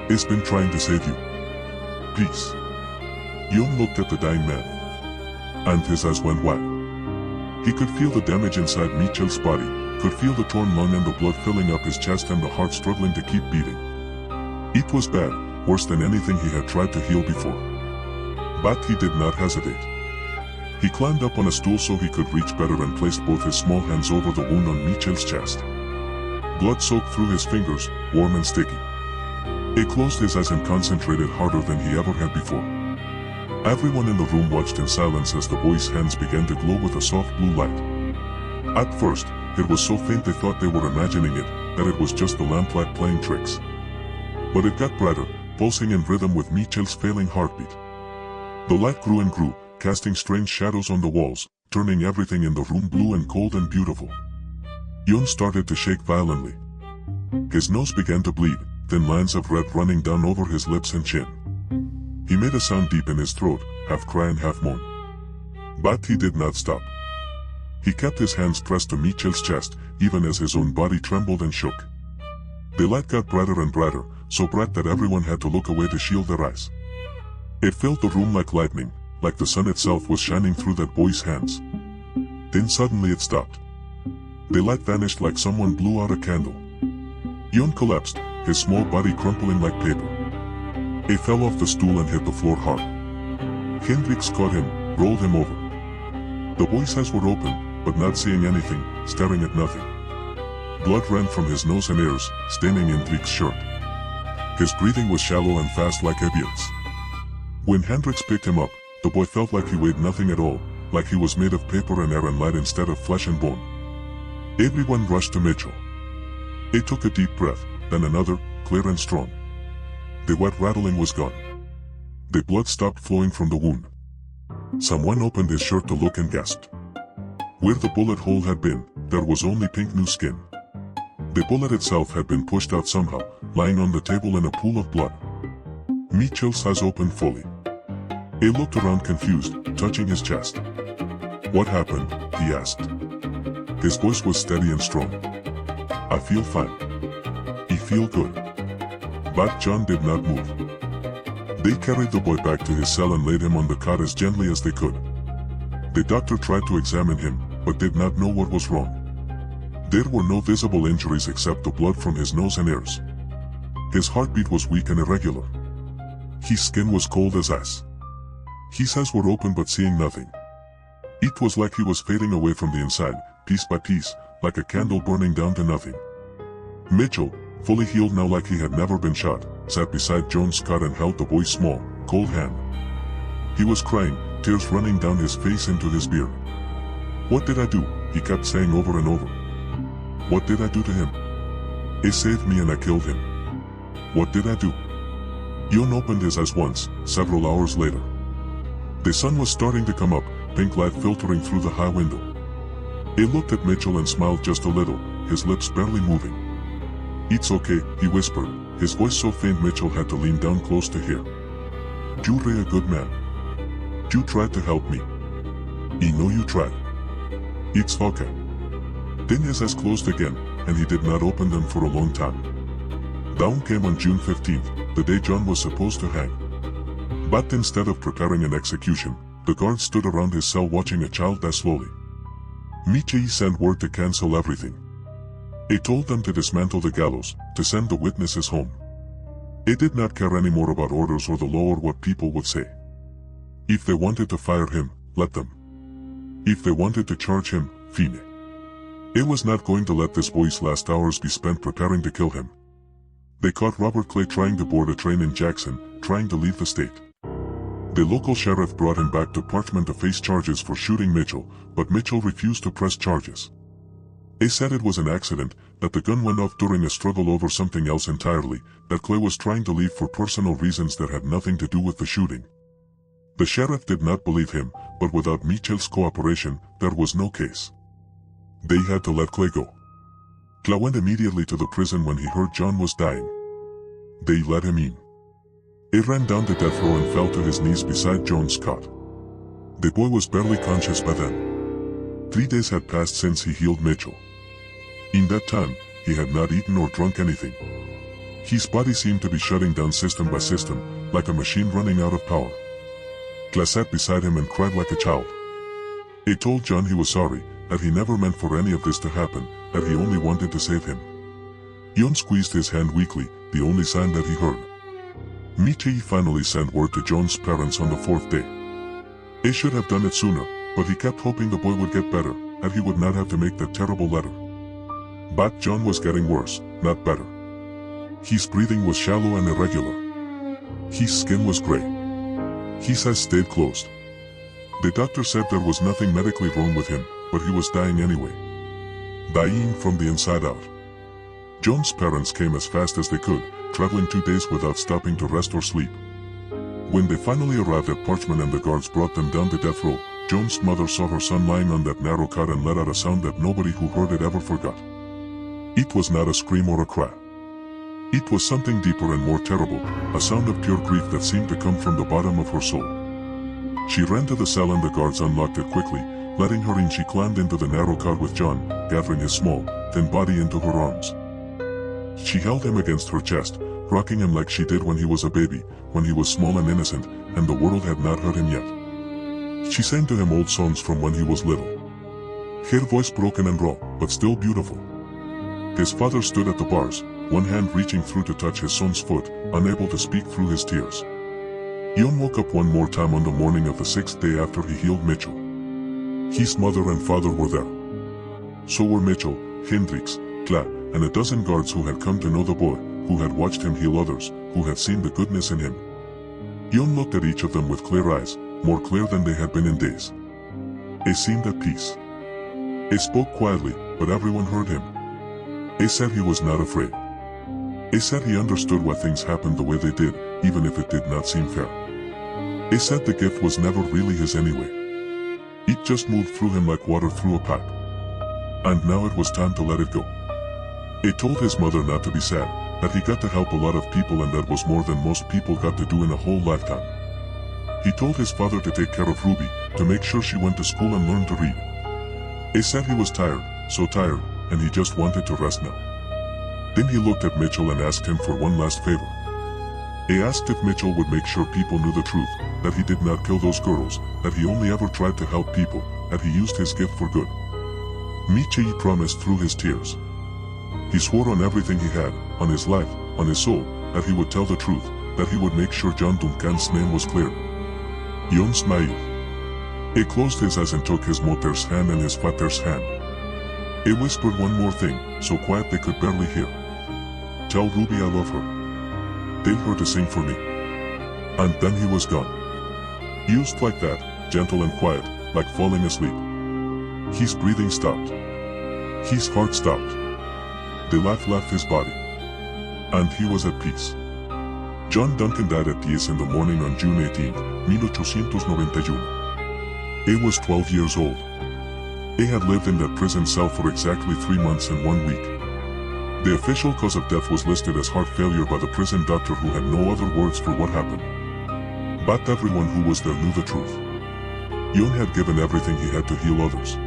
He's been trying to save you. Please." John looked at the dying man, and his eyes went wide. He could feel the damage inside Mitchell's body, could feel the torn lung and the blood filling up his chest and the heart struggling to keep beating. It was bad, worse than anything he had tried to heal before. But he did not hesitate. He climbed up on a stool so he could reach better and placed both his small hands over the wound on Mitchell's chest. Blood soaked through his fingers, warm and sticky. He closed his eyes and concentrated harder than he ever had before. Everyone in the room watched in silence as the boy's hands began to glow with a soft blue light. At first, it was so faint they thought they were imagining it, that it was just the lamplight playing tricks. But it got brighter, pulsing in rhythm with Mitchell's failing heartbeat. The light grew and grew, casting strange shadows on the walls, turning everything in the room blue and cold and beautiful. John started to shake violently. His nose began to bleed, thin lines of red running down over his lips and chin. He made a sound deep in his throat, half cry and half moan. But he did not stop. He kept his hands pressed to Mitchell's chest, even as his own body trembled and shook. The light got brighter and brighter, so bright that everyone had to look away to shield their eyes. It filled the room like lightning, like the sun itself was shining through that boy's hands. Then suddenly it stopped. The light vanished like someone blew out a candle. John collapsed, his small body crumpling like paper. He fell off the stool and hit the floor hard. Hendricks caught him, rolled him over. The boy's eyes were open, but not seeing anything, staring at nothing. Blood ran from his nose and ears, staining Hendricks' shirt. His breathing was shallow and fast like a bear's. When Hendricks picked him up, the boy felt like he weighed nothing at all, like he was made of paper and air and light instead of flesh and bone. Everyone rushed to Mitchell. He took a deep breath, then another, clear and strong. The wet rattling was gone. The blood stopped flowing from the wound. Someone opened his shirt to look and gasped. Where the bullet hole had been, there was only pink new skin. The bullet itself had been pushed out somehow, lying on the table in a pool of blood. Mitchell's eyes opened fully. He looked around confused, touching his chest. "What happened?" he asked. His voice was steady and strong. "I feel fine. I feel good." But John did not move. They carried the boy back to his cell and laid him on the cot as gently as they could. The doctor tried to examine him, but did not know what was wrong. There were no visible injuries except the blood from his nose and ears. His heartbeat was weak and irregular. His skin was cold as ice. His eyes were open but seeing nothing. It was like he was fading away from the inside, piece by piece, like a candle burning down to nothing. Mitchell, fully healed now like he had never been shot, sat beside John's cot and held the boy's small, cold hand. He was crying, tears running down his face into his beard. "What did I do?" he kept saying over and over. "What did I do to him? He saved me and I killed him. What did I do?" John opened his eyes once, several hours later. The sun was starting to come up, pink light filtering through the high window. He looked at Mitchell and smiled just a little, his lips barely moving. "It's okay," he whispered, his voice so faint Mitchell had to lean down close to hear. "You're a good man. You tried to help me. I know you tried. It's okay." Then his eyes closed again, and he did not open them for a long time. Dawn came on June 15th, the day John was supposed to hang. But instead of preparing an execution, the guards stood around his cell watching a child die slowly. Mitchell sent word to cancel everything. He told them to dismantle the gallows, to send the witnesses home. He did not care anymore about orders or the law or what people would say. If they wanted to fire him, let them. If they wanted to charge him, fine. He was not going to let this boy's last hours be spent preparing to kill him. They caught Robert Clay trying to board a train in Jackson, trying to leave the state. The local sheriff brought him back to Parchman to face charges for shooting Mitchell, but Mitchell refused to press charges. He said it was an accident, that the gun went off during a struggle over something else entirely, that Clay was trying to leave for personal reasons that had nothing to do with the shooting. The sheriff did not believe him, but without Mitchell's cooperation, there was no case. They had to let Clay go. Clay went immediately to the prison when he heard John was dying. They let him in. He ran down the death row and fell to his knees beside John's cot. The boy was barely conscious by then. 3 days had passed since he healed Mitchell. In that time, he had not eaten or drunk anything. His body seemed to be shutting down system by system, like a machine running out of power. Clay sat beside him and cried like a child. He told John he was sorry, that he never meant for any of this to happen, that he only wanted to save him. John squeezed his hand weakly, the only sign that he heard. Mitchell finally sent word to John's parents on the 4th day. He should have done it sooner, but he kept hoping the boy would get better, that he would not have to make that terrible letter. But John was getting worse, not better. His breathing was shallow and irregular. His skin was gray. His eyes stayed closed. The doctor said there was nothing medically wrong with him, but he was dying anyway. Dying from the inside out. John's parents came as fast as they could, traveling 2 days without stopping to rest or sleep. When they finally arrived at Parchman and the guards brought them down the death row, John's mother saw her son lying on that narrow cot and let out a sound that nobody who heard it ever forgot. It was not a scream or a cry. It was something deeper and more terrible, a sound of pure grief that seemed to come from the bottom of her soul. She ran to the cell and the guards unlocked it quickly. Letting her in, she climbed into the narrow cot with John, gathering his small, thin body into her arms. She held him against her chest, rocking him like she did when he was a baby, when he was small and innocent, and the world had not hurt him yet. She sang to him old songs from when he was little. Her voice broken and raw, but still beautiful. His father stood at the bars, one hand reaching through to touch his son's foot, unable to speak through his tears. John woke up one more time on the morning of the 6th day after he healed Mitchell. His mother and father were there. So were Mitchell, Hendricks, Clay, and a dozen guards who had come to know the boy, who had watched him heal others, who had seen the goodness in him. John looked at each of them with clear eyes, more clear than they had been in days. He seemed at peace. He spoke quietly, but everyone heard him. He said he was not afraid. He said he understood why things happened the way they did, even if it did not seem fair. He said the gift was never really his anyway. It just moved through him like water through a pipe. And now it was time to let it go. He told his mother not to be sad, that he got to help a lot of people and that was more than most people got to do in a whole lifetime. He told his father to take care of Ruby, to make sure she went to school and learned to read. He said he was tired, so tired, and he just wanted to rest now. Then he looked at Mitchell and asked him for one last favor. He asked if Mitchell would make sure people knew the truth, that he did not kill those girls, that he only ever tried to help people, that he used his gift for good. Mitchell promised through his tears. He swore on everything he had, on his life, on his soul, that he would tell the truth, that he would make sure John Duncan's name was clear. John smiled. He closed his eyes and took his mother's hand and his father's hand. He whispered one more thing, so quiet they could barely hear. Tell Ruby I love her. Tell her to sing for me. And then he was gone. Used like that, gentle and quiet, like falling asleep. His breathing stopped. His heart stopped. The life left his body. And he was at peace. John Duncan died at peace in the morning on June 18, 1891. He was 12 years old. He had lived in that prison cell for exactly 3 months and 1 week. The official cause of death was listed as heart failure by the prison doctor, who had no other words for what happened. But everyone who was there knew the truth. John had given everything he had to heal others.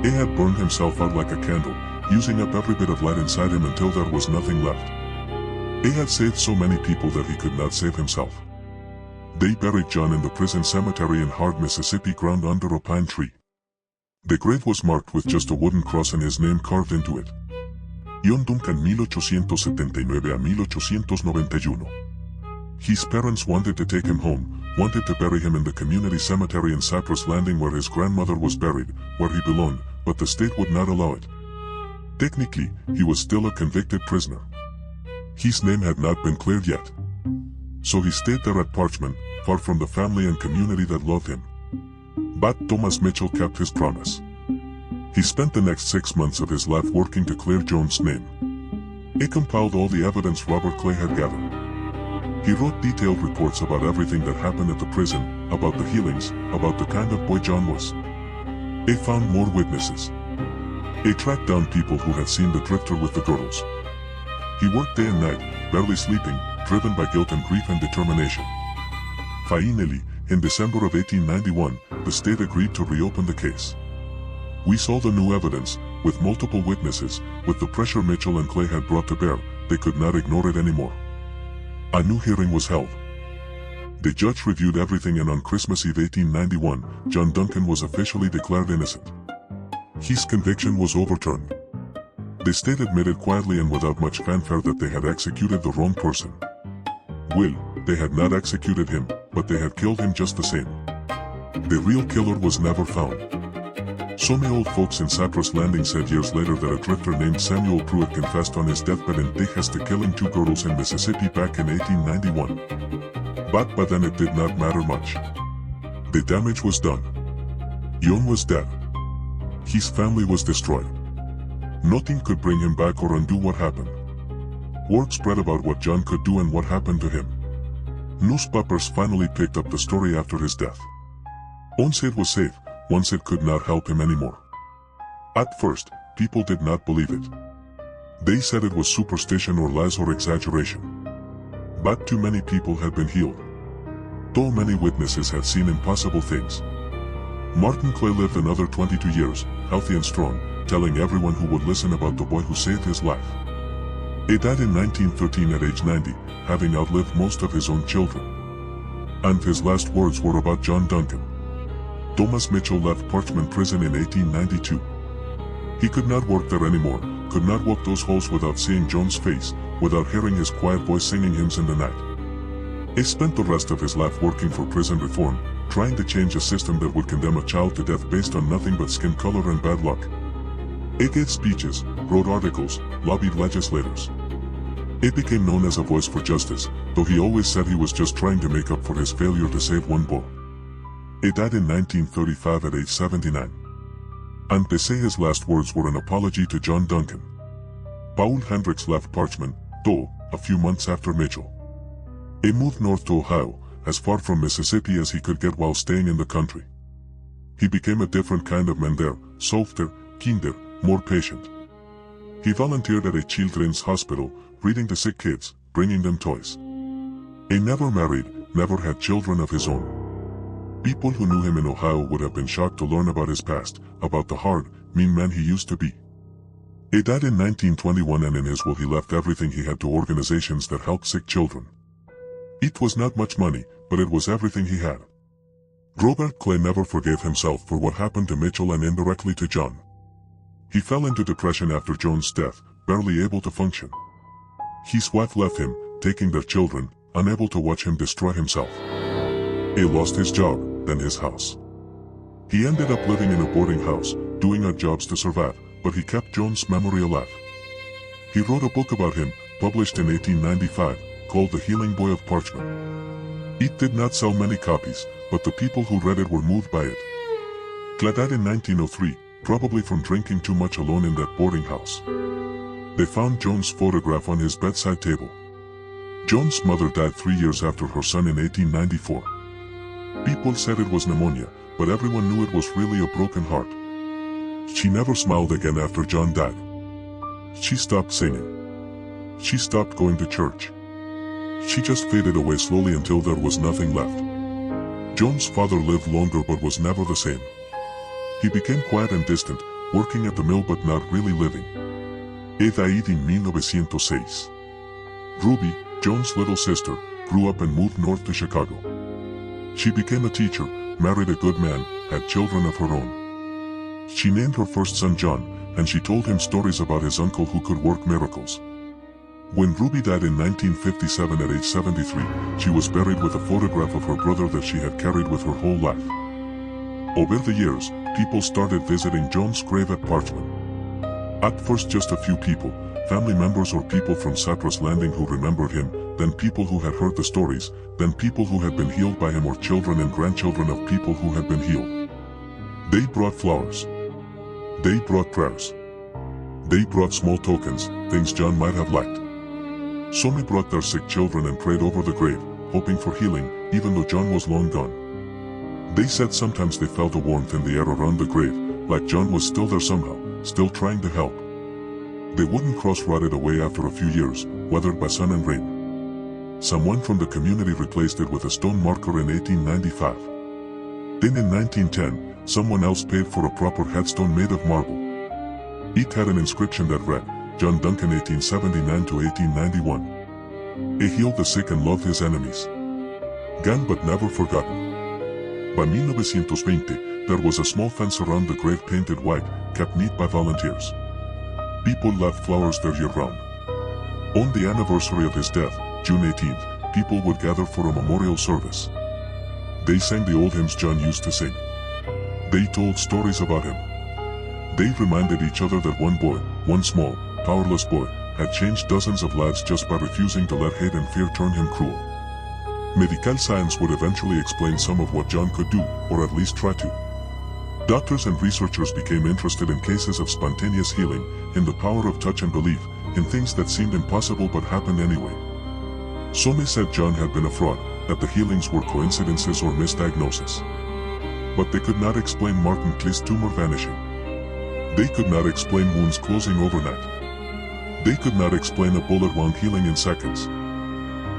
He had burned himself out like a candle, using up every bit of light inside him until there was nothing left. He had saved so many people that he could not save himself. They buried John in the prison cemetery in Hard, Mississippi, ground under a pine tree. The grave was marked with just a wooden cross and his name carved into it. John Duncan 1879 a 1891. His parents wanted to take him home, wanted to bury him in the community cemetery in Cypress Landing where his grandmother was buried, where he belonged, but the state would not allow it. Technically, he was still a convicted prisoner. His name had not been cleared yet. So he stayed there at Parchman, far from the family and community that loved him. But Thomas Mitchell kept his promise. He spent the next 6 months of his life working to clear Jones' name. He compiled all the evidence Robert Clay had gathered. He wrote detailed reports about everything that happened at the prison, about the healings, about the kind of boy John was. He found more witnesses. He tracked down people who had seen the drifter with the girls. He worked day and night, barely sleeping, driven by guilt and grief and determination. Finally, in December of 1891, the state agreed to reopen the case. We saw the new evidence, with multiple witnesses, with the pressure Mitchell and Clay had brought to bear. They could not ignore it anymore. A new hearing was held. The judge reviewed everything, and on Christmas Eve 1891, John Duncan was officially declared innocent. His conviction was overturned. The state admitted quietly and without much fanfare that they had executed the wrong person. Well, they had not executed him, but they had killed him just the same. The real killer was never found. Some old folks in Cypress Landing said years later that a drifter named Samuel Pruitt confessed on his deathbed in Texas to killing 2 girls in Mississippi back in 1891. But by then it did not matter much. The damage was done. John was dead. His family was destroyed. Nothing could bring him back or undo what happened. Word spread about what John could do and what happened to him. Newspapers finally picked up the story after his death. Once it was safe, once it could not help him anymore. At first, people did not believe it. They said it was superstition or lies or exaggeration. But too many people had been healed. Though many witnesses had seen impossible things. Martin Clay lived another 22 years, healthy and strong, telling everyone who would listen about the boy who saved his life. He died in 1913 at age 90, having outlived most of his own children. And his last words were about John Duncan. Thomas Mitchell left Parchman Prison in 1892. He could not work there anymore, could not walk those halls without seeing John's face, without hearing his quiet voice singing hymns in the night. He spent the rest of his life working for prison reform, trying to change a system that would condemn a child to death based on nothing but skin color and bad luck. He gave speeches, wrote articles, lobbied legislators. He became known as a voice for justice, though he always said he was just trying to make up for his failure to save one boy. He died in 1935 at age 79. And they say his last words were an apology to John Duncan. Paul Hendricks left Parchman, though, a few months after Mitchell. He moved north to Ohio, as far from Mississippi as he could get while staying in the country. He became a different kind of man there, softer, kinder, more patient. He volunteered at a children's hospital, reading to sick kids, bringing them toys. He never married, never had children of his own. People who knew him in Ohio would have been shocked to learn about his past, about the hard, mean man he used to be. He died in 1921, and in his will he left everything he had to organizations that helped sick children. It was not much money, but it was everything he had. Robert Clay never forgave himself for what happened to Mitchell and indirectly to John. He fell into depression after John's death, barely able to function. His wife left him, taking their children, unable to watch him destroy himself. He lost his job, then his house. He ended up living in a boarding house, doing odd jobs to survive, but he kept John's memory alive. He wrote a book about him, published in 1895, called The Healing Boy of Parchman. It did not sell many copies, but the people who read it were moved by it. Clay died in 1903, probably from drinking too much alone in that boarding house. They found John's photograph on his bedside table. John's mother died 3 years after her son in 1894. People said it was pneumonia, but everyone knew it was really a broken heart. She never smiled again after John died. She stopped singing. She stopped going to church. She just faded away slowly until there was nothing left. John's father lived longer but was never the same. He became quiet and distant, working at the mill but not really living. He died in 1906. Ruby, John's little sister, grew up and moved north to Chicago. She became a teacher, married a good man, had children of her own. She named her first son John, and she told him stories about his uncle who could work miracles. When Ruby died in 1957 at age 73, she was buried with a photograph of her brother that she had carried with her whole life. Over the years, people started visiting John's grave at Parchman. At first just a few people, family members or people from Cyprus Landing who remembered him, then people who had heard the stories, then people who had been healed by him or children and grandchildren of people who had been healed. They brought flowers. They brought prayers. They brought small tokens, things John might have liked. Some brought their sick children and prayed over the grave, hoping for healing, even though John was long gone. They said sometimes they felt a warmth in the air around the grave, like John was still there somehow, still trying to help. The wooden cross rotted away after a few years, weathered by sun and rain. Someone from the community replaced it with a stone marker in 1895. Then in 1910, someone else paid for a proper headstone made of marble. It had an inscription that read, John Duncan 1879 to 1891. He healed the sick and loved his enemies. Gone but never forgotten. By 1920, there was a small fence around the grave painted white, kept neat by volunteers. People left flowers there year-round. On the anniversary of his death, June 18th, people would gather for a memorial service. They sang the old hymns John used to sing. They told stories about him. They reminded each other that one boy, one small, powerless boy, had changed dozens of lives just by refusing to let hate and fear turn him cruel. Medical science would eventually explain some of what John could do, or at least try to. Doctors and researchers became interested in cases of spontaneous healing, in the power of touch and belief, in things that seemed impossible but happened anyway. Some said John had been a fraud, that the healings were coincidences or misdiagnosis. But they could not explain Martin Klee's tumor vanishing. They could not explain wounds closing overnight. They could not explain a bullet wound healing in seconds.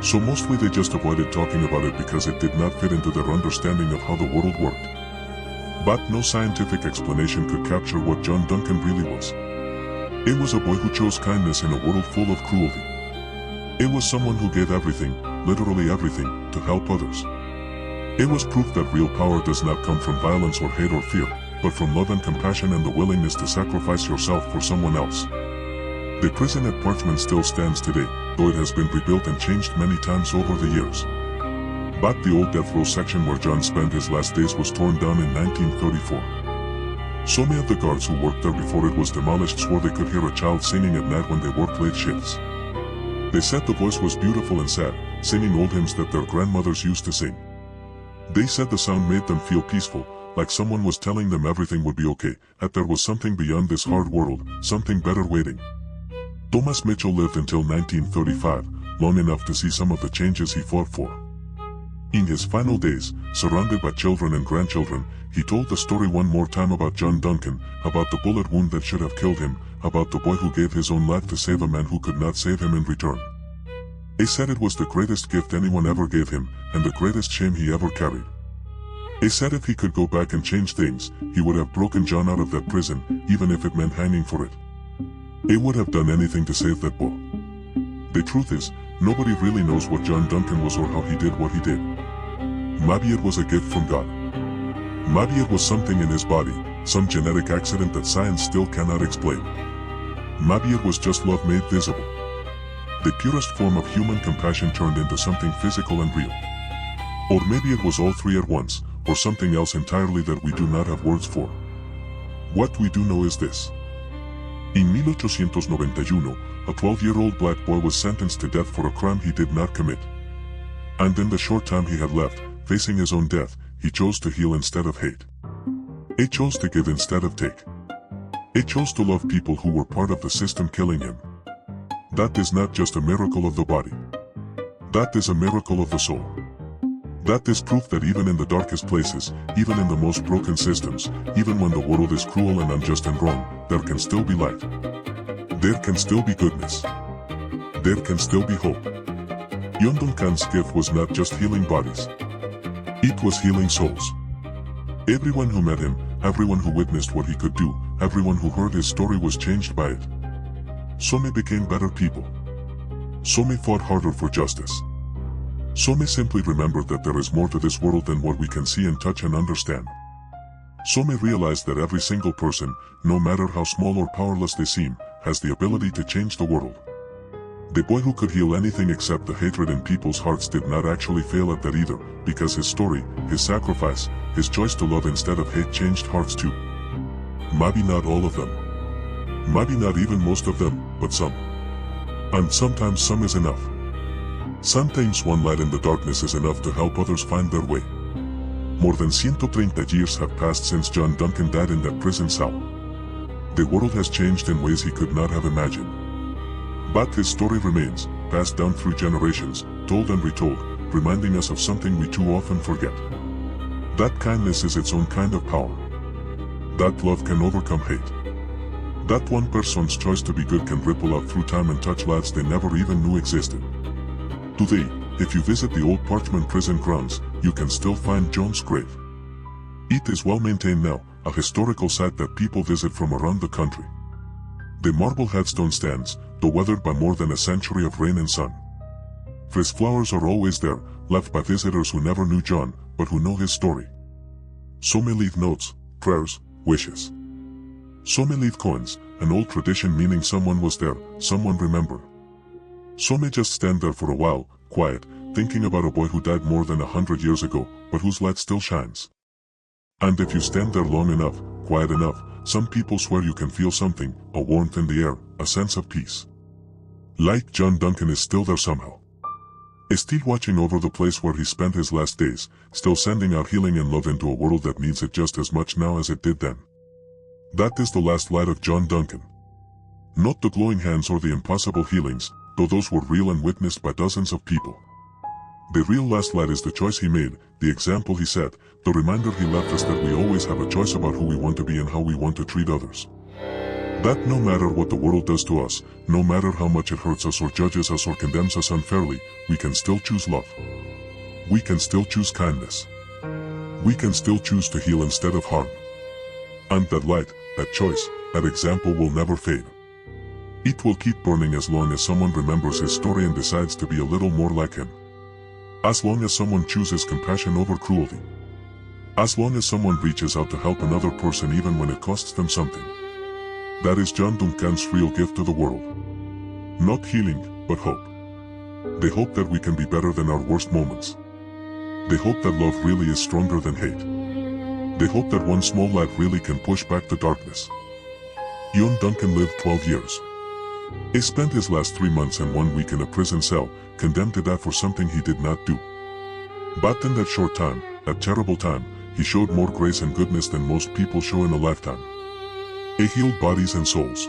So mostly they just avoided talking about it because it did not fit into their understanding of how the world worked. But no scientific explanation could capture what John Duncan really was. It was a boy who chose kindness in a world full of cruelty. It was someone who gave everything, literally everything, to help others. It was proof that real power does not come from violence or hate or fear, but from love and compassion and the willingness to sacrifice yourself for someone else. The prison at Parchment still stands today, though it has been rebuilt and changed many times over the years. But the old death row section where John spent his last days was torn down in 1934. So many of the guards who worked there before it was demolished swore they could hear a child singing at night when they worked late shifts. They said the voice was beautiful and sad, singing old hymns that their grandmothers used to sing. They said the sound made them feel peaceful, like someone was telling them everything would be okay, that there was something beyond this hard world, something better waiting. Thomas Mitchell lived until 1935, long enough to see some of the changes he fought for. In his final days, surrounded by children and grandchildren, he told the story one more time about John Duncan, about the bullet wound that should have killed him, about the boy who gave his own life to save a man who could not save him in return. He said it was the greatest gift anyone ever gave him, and the greatest shame he ever carried. He said if he could go back and change things, he would have broken John out of that prison, even if it meant hanging for it. He would have done anything to save that boy. The truth is, nobody really knows what John Duncan was or how he did what he did. Maybe it was a gift from God. Maybe it was something in his body, some genetic accident that science still cannot explain. Maybe it was just love made visible. The purest form of human compassion turned into something physical and real. Or maybe it was all three at once, or something else entirely that we do not have words for. What we do know is this. In 1891, a 12-year-old black boy was sentenced to death for a crime he did not commit. And in the short time he had left, facing his own death, he chose to heal instead of hate. He chose to give instead of take. He chose to love people who were part of the system killing him. That is not just a miracle of the body. That is a miracle of the soul. That is proof that even in the darkest places, even in the most broken systems, even when the world is cruel and unjust and wrong, there can still be light. There can still be goodness. There can still be hope. John Duncan's gift was not just healing bodies. It was healing souls. Everyone who met him, everyone who witnessed what he could do, everyone who heard his story was changed by it. Some became better people. Some fought harder for justice. Some simply remembered that there is more to this world than what we can see and touch and understand. Some realized that every single person, no matter how small or powerless they seem, has the ability to change the world. The boy who could heal anything except the hatred in people's hearts did not actually fail at that either, because his story, his sacrifice, his choice to love instead of hate changed hearts too. Maybe not all of them. Maybe not even most of them, but some. And sometimes some is enough. Sometimes one light in the darkness is enough to help others find their way. More than 130 years have passed since John Duncan died in that prison cell. The world has changed in ways he could not have imagined. But his story remains, passed down through generations, told and retold, reminding us of something we too often forget. That kindness is its own kind of power. That love can overcome hate. That one person's choice to be good can ripple out through time and touch lives they never even knew existed. Today, if you visit the old Parchment prison grounds, you can still find John's grave. It is well maintained now, a historical site that people visit from around the country. The marble headstone stands, though weathered by more than a century of rain and sun. Fresh flowers are always there, left by visitors who never knew John, but who know his story. Some may leave notes, prayers, wishes. Some may leave coins, an old tradition meaning someone was there, someone remembered. Some may just stand there for a while, quiet, thinking about a boy who died more than 100 years ago, but whose light still shines. And if you stand there long enough, quiet enough, some people swear you can feel something, a warmth in the air, a sense of peace. Like John Duncan is still there somehow. Still watching over the place where he spent his last days, still sending out healing and love into a world that needs it just as much now as it did then. That is the last light of John Duncan. Not the glowing hands or the impossible healings, though those were real and witnessed by dozens of people. The real last light is the choice he made, the example he set, the reminder he left us that we always have a choice about who we want to be and how we want to treat others. That no matter what the world does to us, no matter how much it hurts us or judges us or condemns us unfairly, we can still choose love. We can still choose kindness. We can still choose to heal instead of harm. And that light, that choice, that example will never fade. It will keep burning as long as someone remembers his story and decides to be a little more like him. As long as someone chooses compassion over cruelty. As long as someone reaches out to help another person even when it costs them something. That is John Duncan's real gift to the world. Not healing, but hope. The hope that we can be better than our worst moments. The hope that love really is stronger than hate. The hope that one small light really can push back the darkness. John Duncan lived 12 years. He spent his last 3 months and 1 week in a prison cell, condemned to die for something he did not do. But in that short time, that terrible time, he showed more grace and goodness than most people show in a lifetime. He healed bodies and souls.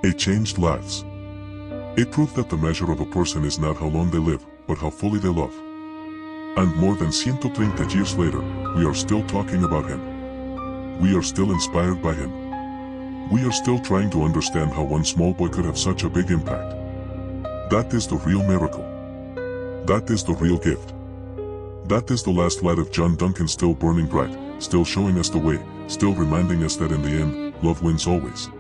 He changed lives. It proved that the measure of a person is not how long they live, but how fully they love. And more than 130 years later, we are still talking about him. We are still inspired by him. We are still trying to understand how one small boy could have such a big impact. That is the real miracle. That is the real gift. That is the last light of John Duncan still burning bright, still showing us the way, still reminding us that in the end, love wins always.